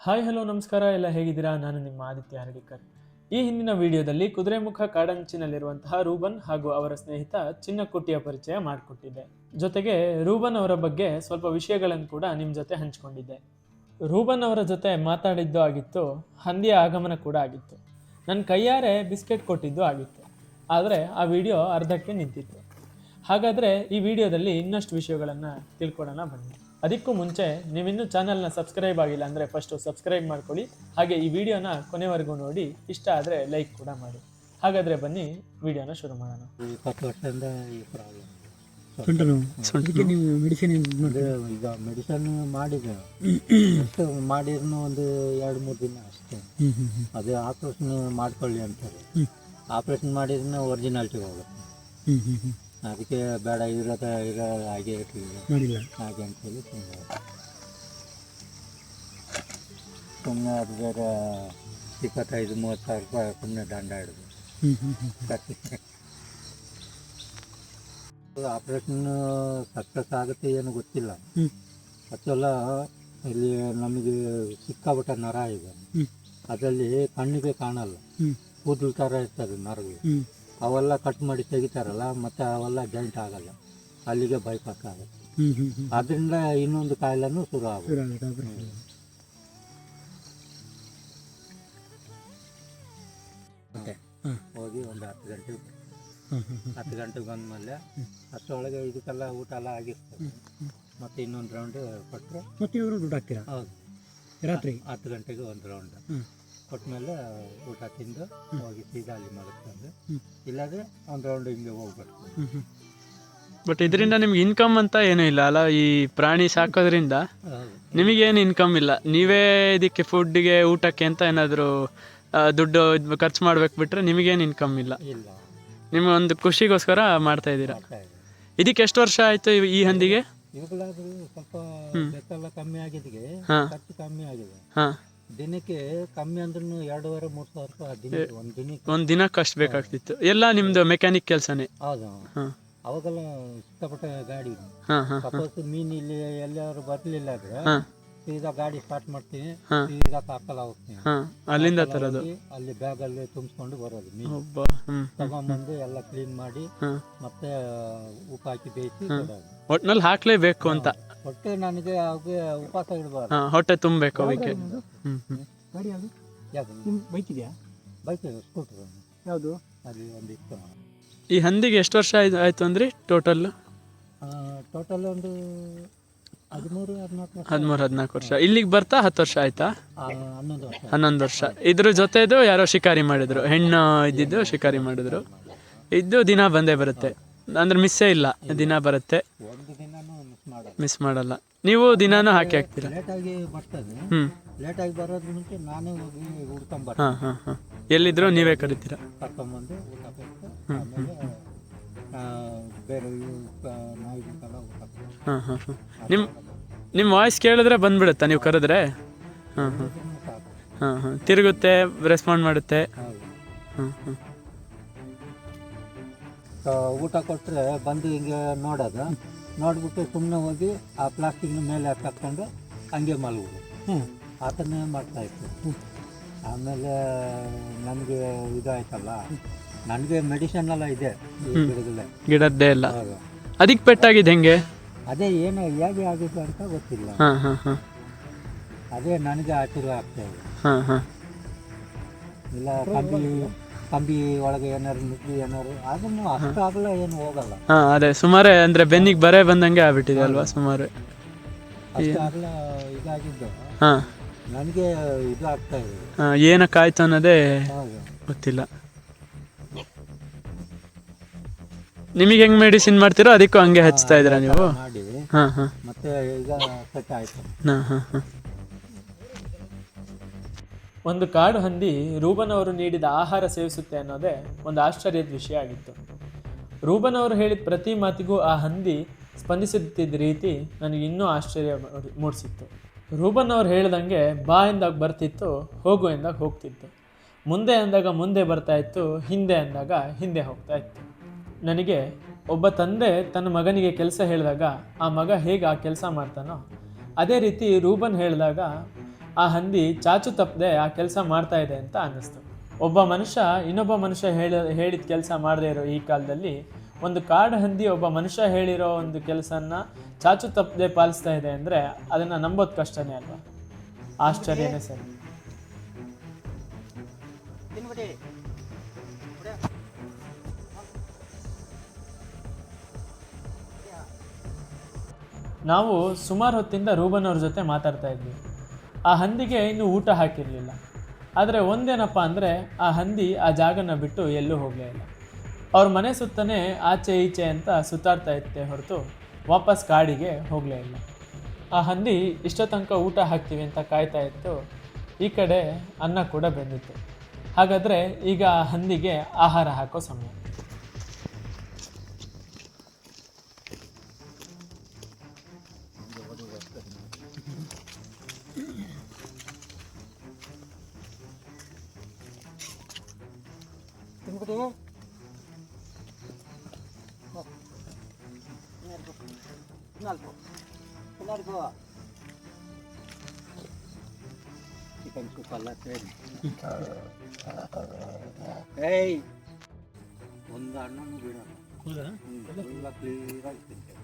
Hi hello ನಮಸ್ಕಾರ, ಎಲ್ಲ ಹೇಗಿದ್ದೀರಾ? ನಾನು ನಿಮ್ಮ ಆದಿತ್ಯ ಹರಡಿಕರ್. ಈ ಹಿಂದಿನ ವಿಡಿಯೋದಲ್ಲಿ ಕುದುರೆಮುಖ ಕಾಡಂಚಿನಲ್ಲಿರುವಂತಹ ರೂಬನ್ ಹಾಗೂ ಅವರ ಸ್ನೇಹಿತ ಚಿನ್ನಕುಟ್ಟಿಯ ಪರಿಚಯ ಮಾಡಿಕೊಟ್ಟಿದ್ದೆ. ಜೊತೆಗೆ ರೂಬನ್ ಅವರ ಬಗ್ಗೆ ಸ್ವಲ್ಪ ವಿಷಯಗಳನ್ನು ಕೂಡ ನಿಮ್ಮ ಜೊತೆ ಹಂಚಿಕೊಂಡಿದ್ದೆ. ರೂಬನ್ ಅವರ ಜೊತೆ ಮಾತಾಡಿದ್ದು ಆಗಿತ್ತು, ಹಂದಿಯ ಆಗಮನ ಕೂಡ ಆಗಿತ್ತು, ನನ್ನ ಕೈಯಾರೆ ಬಿಸ್ಕೆಟ್ ಕೊಟ್ಟಿದ್ದು ಆಗಿತ್ತು. ಆದರೆ ಆ ವಿಡಿಯೋ ಅರ್ಧಕ್ಕೆ ನಿಂತಿತ್ತು. ಹಾಗಾದರೆ ಈ ವಿಡಿಯೋದಲ್ಲಿ ಇನ್ನಷ್ಟು ವಿಷಯಗಳನ್ನು ತಿಳ್ಕೊಳ್ಳೋಣ ಬನ್ನಿ. ಅದಕ್ಕೂ ಮುಂಚೆ ನೀವಿನ್ನೂ ಚಾನಲ್ನ ಸಬ್ಸ್ಕ್ರೈಬ್ ಆಗಿಲ್ಲ ಅಂದರೆ ಫಸ್ಟು ಸಬ್ಸ್ಕ್ರೈಬ್ ಮಾಡ್ಕೊಳ್ಳಿ. ಹಾಗೆ ಈ ವಿಡಿಯೋನ ಕೊನೆವರೆಗೂ ನೋಡಿ, ಇಷ್ಟ ಆದರೆ ಲೈಕ್ ಕೂಡ ಮಾಡಿ. ಹಾಗಾದರೆ ಬನ್ನಿ ವಿಡಿಯೋನ ಶುರು ಮಾಡೋಣ. 20 ವರ್ಷದಿಂದ ಈ ಪ್ರಾಬ್ಲಮ್ ಸೊಂಟಕ್ಕೆ ನೀವು ಮೆಡಿಸಿನ್ ಈಗ ಮೆಡಿಸನ್ ಮಾಡಿದೆ. ಎಷ್ಟು ಮಾಡಿದ್ರೂ ಒಂದು 2-3 ದಿನ ಅಷ್ಟೇ. ಅದೇ ಆಪ್ರೇಷನ್ ಮಾಡ್ಕೊಳ್ಳಿ ಅಂತಾರೆ. ಆಪ್ರೇಷನ್ ಮಾಡಿದ್ರೆ ಒರಿಜಿನಾಲಿಟಿ ಹೋಗುತ್ತೆ. ಅದಕ್ಕೆ ಬೇಡ, ಇರೋ ಹಾಗೆ ಮಾಡಿಲ್ಲ ಹಾಗೆ ಅಂತೇಳಿ ಸುಮ್ಮನೆ ಅದು ಬೇರೆ 25-30 ಸಾವಿರ ರೂಪಾಯಿ ಸುಮ್ಮನೆ ದಂಡ ಹಿಡಿದು ಆಪ್ರೇಷನ್ ಸಕ್ಸಸ್ ಆಗುತ್ತೆ ಏನು ಗೊತ್ತಿಲ್ಲ. ಅದೆಲ್ಲ ಇಲ್ಲಿ ನಮಗೆ ಸಿಕ್ಕಾಬಿಟ್ಟ ನರ ಇದೆ. ಅದರಲ್ಲಿ ಕಣ್ಣಿಗೆ ಕಾಣಲ್ಲ, ಕೂದಲು ಥರ ಇರ್ತದೆ ನರಗಳು. ಅವೆಲ್ಲ ಕಟ್ ಮಾಡಿ ತೆಗಿತಾರಲ್ಲ, ಮತ್ತು ಅವೆಲ್ಲ ಜಾಯಿಂಟ್ ಆಗಲ್ಲ, ಅಲ್ಲಿಗೆ ಬೈಪಾಸ್ ಆಗುತ್ತೆ. ಅದರಿಂದ ಇನ್ನೊಂದು ಕಾಯಿಲೆನೂ ಶುರು ಆಗುತ್ತೆ. ಹೋಗಿ ಒಂದು 10 ಗಂಟೆಗೆ ಬಂದಮೇಲೆ ಅಷ್ಟರೊಳಗೆ ಇದಕ್ಕೆಲ್ಲ ಊಟ ಎಲ್ಲ ಆಗಿರ್ತದೆ. ಮತ್ತು ಇನ್ನೊಂದು ರೌಂಡ್ ಕೊಟ್ಟರೆ ಮತ್ತೆ ಇವರು ದುಡ್ಡು ಹಾಕ್ತೀರಾ? ಹೌದು, ರಾತ್ರಿ 10 ಗಂಟೆಗೆ ಒಂದು ರೌಂಡ್ ಕೊಟ್ಟಮೇಲೆ ಊಟ ತಿಂದು ಹೋಗಿ ಸೀದಾ ಅಲ್ಲಿ ಮಲಗ್ತಂದು, ಇಲ್ಲಾಂದರೆ ಒಂದು ರೌಂಡ್ ಹಿಂಗೆ ಹೋಗ್ಬೇಕು. ಬಟ್ ಇದರಿಂದ ನಿಮ್ಗೆ ಇನ್ಕಮ್ ಅಂತ ಏನೂ ಇಲ್ಲ ಅಲ್ಲ? ಈ ಪ್ರಾಣಿ ಸಾಕೋದ್ರಿಂದ ನಿಮಗೇನು ಇನ್ಕಮ್ ಇಲ್ಲ. ನೀವೇ ಇದಕ್ಕೆ ಫುಡ್ಡಿಗೆ ಊಟಕ್ಕೆ ಅಂತ ಏನಾದರೂ ದುಡ್ಡು ಖರ್ಚು ಮಾಡ್ಬೇಕು ಬಿಟ್ರೆ ನಿಮಗೇನು ಇನ್ಕಮ್ ಇಲ್ಲ. ಇಲ್ಲ, ನಿಮಗೊಂದು ಖುಷಿಗೋಸ್ಕರ ಮಾಡ್ತಾ ಇದ್ದೀರಾ. ಇದಕ್ಕೆ ಎಷ್ಟು ವರ್ಷ ಆಯಿತು ಈ ಹಂದಿಗೆ? ಇವಾಗಲಾದರೂ ಸ್ವಲ್ಪ ಬೆಕ್ಕೆಲ್ಲ ಕಮ್ಮಿ ಆಗಿದ್ದಿಗೆ ಖರ್ಚು ಕಮ್ಮಿ ಆಗಿದೆ. ಹಾಂ, ದಿನಕ್ಕೆ ಕಮ್ಮಿ ಅಂದ್ರೂ 2,500-3,000 ರೂಪಾಯಿ ದಿನಕ್ಕೆ ಒಂದು ದಿನಕ್ಕೆ ಅಷ್ಟು ಬೇಕಾಗ್ತಿತ್ತು. ಎಲ್ಲ ನಿಮ್ಮದು ಮೆಕ್ಯಾನಿಕ್ ಕೆಲಸನೇ? ಹೌದು. ಹಾಂ, ಅವಾಗೆಲ್ಲ ಸಿಕ್ಕಾಪಟ್ಟೆ ಗಾಡಿ. ಹಾಂ ಹಾಂ ಸಪೋಸ್ ಮೀನು ಇಲ್ಲಿ ಎಲ್ಲಾದ್ರು ಬರಲಿಲ್ಲ ಅಂದ್ರೆ ಹಾಂ ಸೀದಾ ಗಾಡಿ ಸ್ಟಾರ್ಟ್ ಮಾಡ್ತೀನಿ, ಹಾಂ ಸೀದಾ ಕಾರ್ಕಳ ಹೋಗ್ತೀನಿ. ಹಾಂ, ಅಲ್ಲಿಂದ ತರೋದು? ಅಲ್ಲಿ ಬ್ಯಾಗಲ್ಲಿ ತುಂಬಿಸ್ಕೊಂಡು ಬರೋದು ಮೀನು. ಒಬ್ಬ ತಗೊಂಬಂದು ಎಲ್ಲ ಕ್ಲೀನ್ ಮಾಡಿ ಹಾಂ, ಮತ್ತೆ ಉಪ್ಪು ಹಾಕಿ ಬೇಯಿಸಿ ಕೊಡೋದು. ಒಟ್ನಲ್ಲಿ ಹಾಕ್ಲೇಬೇಕು ಅಂತ. ಹೊಟ್ಟೆ ನನಗೆ ಅವಾಗ ಉಪವಾಸ ಇಡಬಾರ್ದು. ಹಾಂ, ಹೊಟ್ಟೆ ತುಂಬಬೇಕು ಅವಕ್ಕೆ. ಗಾಡಿ ಯಾವುದು? ಯಾವುದು ನಿಮ್ಮ ಬೈಕ್ ಇದೆಯಾ? ಬೈಕ್ ಸ್ಕೂಟ್ರ್ ಯಾವುದು? ಅಲ್ಲಿ ಒಂದು ಇತ್ತು. ಈ ಹಂದಿಗೆ ಎಷ್ಟು ವರ್ಷ ಆಯ್ತು ಅಂದ್ರಿ ಟೋಟಲ್? ಟೋಟಲ್ ಒಂದು 13-14 ವರ್ಷ. 13-14 ವರ್ಷ. ಇಲ್ಲಿಗೆ ಬರ್ತಾ 10 ವರ್ಷ ಆಯ್ತಾ? 11 ವರ್ಷ. 11 ವರ್ಷ. ಇದ್ರ ಜೊತೆದು ಯಾರೋ ಶಿಕಾರಿ ಮಾಡಿದ್ರು, ಹೆಣ್ಣು ಇದ್ದಿದ್ದು ಶಿಕಾರಿ ಮಾಡಿದ್ರು. ಇದ್ದು ದಿನ ಬಂದೇ ಬರುತ್ತೆ ಅಂದ್ರೆ ಮಿಸ್ಸೇ ಇಲ್ಲ, ದಿನ ಬರುತ್ತೆ, ಒಂದು ದಿನನೂ ಮಿಸ್ ಮಾಡಲ್ಲ. ನೀವು ದಿನಾನು ಹಾಕ್ತೀರಾ? ಲೇಟಾಗಿ ಬರ್ತದೆ. ಲೇಟಾಗಿ ಬರೋದ್ರ ಮುಂಚೆ ನಾನೇ ಹೋಗಿ ಹುಡ್ಕೊಂಬರ್ತೀನಿ. ಹಾಂ ಹಾಂ ಹಾಂ, ಎಲ್ಲಿದ್ರು ನೀವೇ ಕರಿತೀರಾ? ಕರ್ಕೊಂಬಂದು ಊಟ ಕೊಟ್ಟು ಆಮೇಲೆ ಬೇರೆ ನಾಯಿಗಳಿಗೆಲ್ಲ ಊಟ ಕೊಟ್ಟು. ಹಾಂ ಹಾಂ ಹಾಂ. ನಿಮ್ಮ ವಾಯ್ಸ್ ಕೇಳಿದ್ರೆ ಬಂದ್ಬಿಡುತ್ತಾ ನೀವು ಕರೆದ್ರೆ? ಹಾಂ ಹಾಂ ಸಾಕು. ಹಾಂ ಹಾಂ, ತಿರುಗುತ್ತೆ, ರೆಸ್ಪಾಂಡ್ ಮಾಡುತ್ತೆ. ಹೌದು. ಹಾಂ ಹಾಂ ಊಟ ಕೊಟ್ಟರೆ ಬಂದು ಹಿಂಗೆ ನೋಡೋದು, ನೋಡ್ಬಿಟ್ಟು ಸುಮ್ಮನೆ ಹೋಗಿ ಆ ಪ್ಲಾಸ್ಟಿಕ್ನ ಮೇಲೆ ತಕ್ಕೊಂಡು ಹಂಗೆ ಮಲಗೋದು. ಅದನ್ನೇ ಮಾಡ್ತಾಯಿತ್ತು. ಆಮೇಲೆ ನನಗೆ ಇದಾಯ್ತಲ್ಲ, ನನಗೆ ಮೆಡಿಸಿನ್ ಎಲ್ಲ ಇದೆ ಗಿಡದ್ದೇ ಎಲ್ಲ. ಹೌದು. ಅದಕ್ಕೆ ಪೆಟ್ಟಾಗಿದೆ ಹೆಂಗೆ? ಅದೇ ಏನು ಹೇಗೆ ಆಗಿದೆ ಅಂತ ಗೊತ್ತಿಲ್ಲ. ಹಾಂ ಹಾಂ ಹಾಂ ಅದೇ ನನಗೆ ಆಶೀರ್ವಾದ ಆಗ್ತಾ ಇದೆ. ಹಾಂ ಹಾಂ, ಇಲ್ಲ ಕಂಬಿ ಒಳಗೆ ಏನಾರು ನುಗ್ಗಿ ಏನಾರು ಅದನ್ನು ಅಷ್ಟಾಗಲ್ಲ, ಏನು ಹೋಗಲ್ಲ. ಹಾಂ ಅದೇ ಸುಮಾರೇ ಅಂದರೆ ಬೆನ್ನಿಗೆ ಬರೇ ಬಂದಂಗೆ ಆಗ್ಬಿಟ್ಟಿದೆ ಅಲ್ವಾ ಸುಮಾರು? ಅಷ್ಟಾಗಲ್ಲ ಇದಾಗಿದ್ದು. ಹಾಂ, ನನಗೆ ಇದು ಆಗ್ತಾ ಇದೆ. ಹಾಂ, ಏನಕ್ಕಾಯ್ತು ಅನ್ನೋದೇ ಹೌದು. ಗೊತ್ತಿಲ್ಲ. ನಿಮಗೆ ಹೆಂಗೆ ಮೆಡಿಸಿನ್ ಮಾಡ್ತೀರೋ ಅದಕ್ಕೂ ಹಂಗೆ ಹಚ್ತಾ ಇದ್ದೀರಾ ನೀವು? ಮಾಡಿ ಹಾಂ ಹಾಂ ಮತ್ತೆ ಈಗ ಸೆಟ್ ಆಯ್ತು. ಹಾಂ ಹಾಂ ಹಾಂ. ಒಂದು ಕಾಡು ಹಂದಿ ರೂಬನ್ ಅವರು ನೀಡಿದ ಆಹಾರ ಸೇವಿಸುತ್ತೆ ಅನ್ನೋದೇ ಒಂದು ಆಶ್ಚರ್ಯದ ವಿಷಯ ಆಗಿತ್ತು. ರೂಬನ್ ಅವರು ಹೇಳಿದ ಪ್ರತಿ ಮಾತಿಗೂ ಆ ಹಂದಿ ಸ್ಪಂದಿಸುತ್ತಿದ್ದ ರೀತಿ ನನಗೆ ಇನ್ನೂ ಆಶ್ಚರ್ಯ ಮೂಡಿಸಿತ್ತು. ರೂಬನ್ ಅವ್ರು ಹೇಳ್ದಂಗೆ ಬಾ ಎಂದಾಗ ಬರ್ತಿತ್ತು, ಹೋಗು ಎಂದಾಗ ಹೋಗ್ತಿತ್ತು, ಮುಂದೆ ಅಂದಾಗ ಮುಂದೆ ಬರ್ತಾ ಇತ್ತು, ಹಿಂದೆ ಅಂದಾಗ ಹಿಂದೆ ಹೋಗ್ತಾ ಇತ್ತು. ನನಗೆ ಒಬ್ಬ ತಂದೆ ತನ್ನ ಮಗನಿಗೆ ಕೆಲಸ ಹೇಳಿದಾಗ ಆ ಮಗ ಹೇಗೆ ಆ ಕೆಲಸ ಮಾಡ್ತಾನೋ ಅದೇ ರೀತಿ ರೂಬನ್ ಹೇಳಿದಾಗ ಆ ಹಂದಿ ಚಾಚು ತಪ್ಪದೆ ಆ ಕೆಲಸ ಮಾಡ್ತಾ ಇದೆ ಅಂತ ಅನ್ನಿಸ್ತು. ಒಬ್ಬ ಮನುಷ್ಯ ಇನ್ನೊಬ್ಬ ಮನುಷ್ಯ ಹೇಳಿದ ಕೆಲಸ ಮಾಡದೇ ಇರೋ ಈ ಕಾಲದಲ್ಲಿ ಒಂದು ಕಾಡು ಹಂದಿ ಒಬ್ಬ ಮನುಷ್ಯ ಹೇಳಿರೋ ಒಂದು ಕೆಲಸನ ಚಾಚು ತಪ್ಪದೆ ಪಾಲಿಸ್ತಾ ಇದೆ ಅಂದರೆ ಅದನ್ನು ನಂಬೋದು ಕಷ್ಟನೇ ಅಲ್ವಾ? ಆಶ್ಚರ್ಯನೇ ಸರಿ. ನಾವು ಸುಮಾರು ಹೊತ್ತಿಂದ ರೂಬನ್ ಅವ್ರ ಜೊತೆ ಮಾತಾಡ್ತಾ ಇದ್ವಿ. ಆ ಹಂದಿಗೆ ಇನ್ನೂ ಊಟ ಹಾಕಿರಲಿಲ್ಲ. ಆದರೆ ಒಂದೇನಪ್ಪ ಅಂದರೆ ಆ ಹಂದಿ ಆ ಜಾಗನ ಬಿಟ್ಟು ಎಲ್ಲೂ ಹೋಗಲೇ ಇಲ್ಲ. ಅವ್ರ ಮನೆ ಸುತ್ತನೇ ಆಚೆ ಈಚೆ ಅಂತ ಸುತ್ತಾಡ್ತಾ ಇತ್ತೆ ಹೊರತು ವಾಪಸ್ ಕಾಡಿಗೆ ಹೋಗಲೇ ಇಲ್ಲ. ಆ ಹಂದಿ ಇಷ್ಟೋ ತನಕ ಊಟ ಹಾಕ್ತೀವಿ ಅಂತ ಕಾಯ್ತಾ ಇತ್ತು. ಈ ಕಡೆ ಅನ್ನ ಕೂಡ ಬೆಂದಿತ್ತು. ಹಾಗಾದರೆ ಈಗ ಆ ಹಂದಿಗೆ ಆಹಾರ ಹಾಕೋ ಸಮಯ. ಚಿಕನ್ ಸೂಪ್ ಅಲ್ಲ ಒಂದು ಹಣ್ಣನ್ನು ಬಿಡೋಣ. ಹೌದಾ? ಎಲ್ಲ ಕ್ಲಿಯರ್ ಆಗಿ ತಿಂತೇವೆ.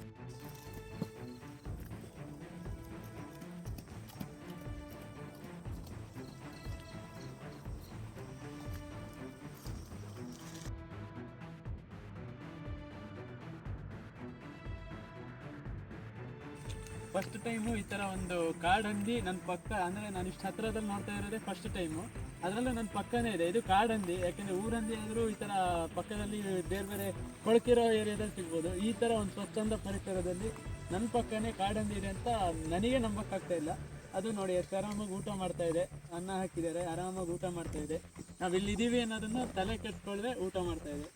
ಫಸ್ಟ್ ಟೈಮು ಈ ಥರ ಒಂದು ಕಾಡು ಹಂದಿ ನನ್ನ ಪಕ್ಕ, ಅಂದರೆ ನಾನು ಇಷ್ಟು ಹತ್ತಿರದಲ್ಲಿ ನೋಡ್ತಾ ಇರೋದೇ ಫಸ್ಟ್ ಟೈಮು. ಅದರಲ್ಲೂ ನನ್ನ ಪಕ್ಕನೇ ಇದೆ. ಇದು ಕಾಡು ಹಂದಿ, ಯಾಕೆಂದರೆ ಊರಂದಿ ಆದರೂ ಈ ಥರ ಪಕ್ಕದಲ್ಲಿ ಬೇರೆ ಬೇರೆ ಕೊಳಕಿರೋ ಏರಿಯಾದಲ್ಲಿ ಸಿಗ್ಬೋದು. ಈ ಥರ ಒಂದು ಸ್ವಚ್ಛಂದ ಪರಿಸರದಲ್ಲಿ ನನ್ನ ಪಕ್ಕನೇ ಕಾಡು ಹಂದಿ ಇದೆ ಅಂತ ನನಗೆ ನಂಬಕ್ಕಾಗ್ತಾ ಇಲ್ಲ. ಅದು ನೋಡಿ ಎಷ್ಟು ಆರಾಮಾಗಿ ಊಟ ಮಾಡ್ತಾ ಇದೆ. ಅನ್ನ ಹಾಕಿದ್ದಾರೆ, ಆರಾಮಾಗಿ ಊಟ ಮಾಡ್ತಾ ಇದೆ. ನಾವು ಇಲ್ಲಿದ್ದೀವಿ ಅನ್ನೋದನ್ನು ತಲೆ ಕೆಟ್ಕೊಳ್ಳದೆ ಊಟ ಮಾಡ್ತಾ ಇದೆ.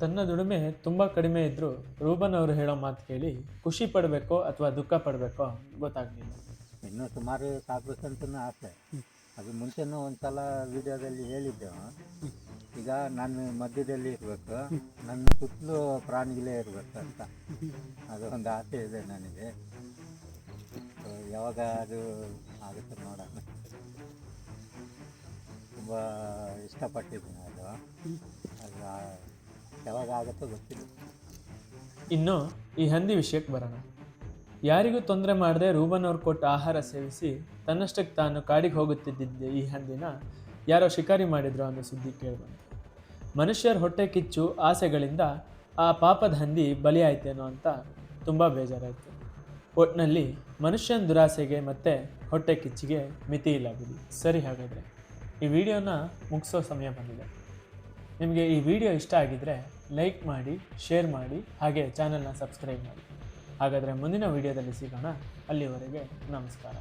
ತನ್ನ ದುಡಿಮೆ ತುಂಬ ಕಡಿಮೆ ಇದ್ದರೂ ರೂಬನ್ ಅವರು ಹೇಳೋ ಮಾತು ಕೇಳಿ ಖುಷಿ ಪಡಬೇಕೋ ಅಥವಾ ದುಃಖ ಪಡಬೇಕೋ ಗೊತ್ತಾಗಲಿಲ್ಲ. ಇನ್ನೂ ಸುಮಾರು ಸಾಕಬೇಕಂತನೂ ಆಸೆ. ಅದು ಮುಂಚೆನೂ ಒಂದ್ಸಲ ವಿಡಿಯೋದಲ್ಲಿ ಹೇಳಿದ್ದೆವು. ಈಗ ನಾನು ಮಧ್ಯದಲ್ಲಿ ಇರಬೇಕು, ನನ್ನ ಸುತ್ತಲೂ ಪ್ರಾಣಿಗಳೇ ಇರಬೇಕು ಅಂತ ಅದು ಒಂದು ಆಸೆ ಇದೆ ನನಗೆ. ಯಾವಾಗ ಅದು ಆಗುತ್ತೆ ನೋಡೋಣ. ತುಂಬ ಇಷ್ಟಪಟ್ಟಿದ್ದೀನಿ ಅದು. ಅದು ಯಾವಾಗ ಆಗುತ್ತೋ ಗೊತ್ತಿಲ್ಲ. ಇನ್ನು ಈ ಹಂದಿ ವಿಷಯಕ್ಕೆ ಬರೋಣ. ಯಾರಿಗೂ ತೊಂದರೆ ಮಾಡದೆ ರೂಬನ್ ಅವ್ರು ಕೊಟ್ಟ ಆಹಾರ ಸೇವಿಸಿ ತನ್ನಷ್ಟಕ್ಕೆ ತಾನು ಕಾಡಿಗೆ ಹೋಗುತ್ತಿದ್ದ ಈ ಹಂದಿನ ಯಾರೋ ಶಿಕಾರಿ ಮಾಡಿದ್ರು ಅನ್ನೋ ಸುದ್ದಿ ಕೇಳಿಬಂತು. ಮನುಷ್ಯರ ಹೊಟ್ಟೆ ಕಿಚ್ಚು ಆಸೆಗಳಿಂದ ಆ ಪಾಪದ ಹಂದಿ ಬಲಿಯಾಯ್ತೇನೋ ಅಂತ ತುಂಬ ಬೇಜಾರಾಯಿತು. ಒಟ್ಟಿನಲ್ಲಿ ಮನುಷ್ಯನ ದುರಾಸೆಗೆ ಮತ್ತು ಹೊಟ್ಟೆ ಕಿಚ್ಚಿಗೆ ಮಿತಿ ಇಲ್ಲ ಬಿಡಿ. ಸರಿ, ಹಾಗಾದರೆ ಈ ವಿಡಿಯೋನ ಮುಗಿಸೋ ಸಮಯ ಬಂದಿದೆ. ನಿಮಗೆ ಈ ವಿಡಿಯೋ ಇಷ್ಟ ಆಗಿದ್ದರೆ ಲೈಕ್ ಮಾಡಿ, ಶೇರ್ ಮಾಡಿ, ಹಾಗೆ ಚಾನಲ್ನ ಸಬ್ಸ್ಕ್ರೈಬ್ ಮಾಡಿ. ಹಾಗಾದರೆ ಮುಂದಿನ ವಿಡಿಯೋದಲ್ಲಿ ಸಿಗೋಣ. ಅಲ್ಲಿವರೆಗೆ ನಮಸ್ಕಾರ.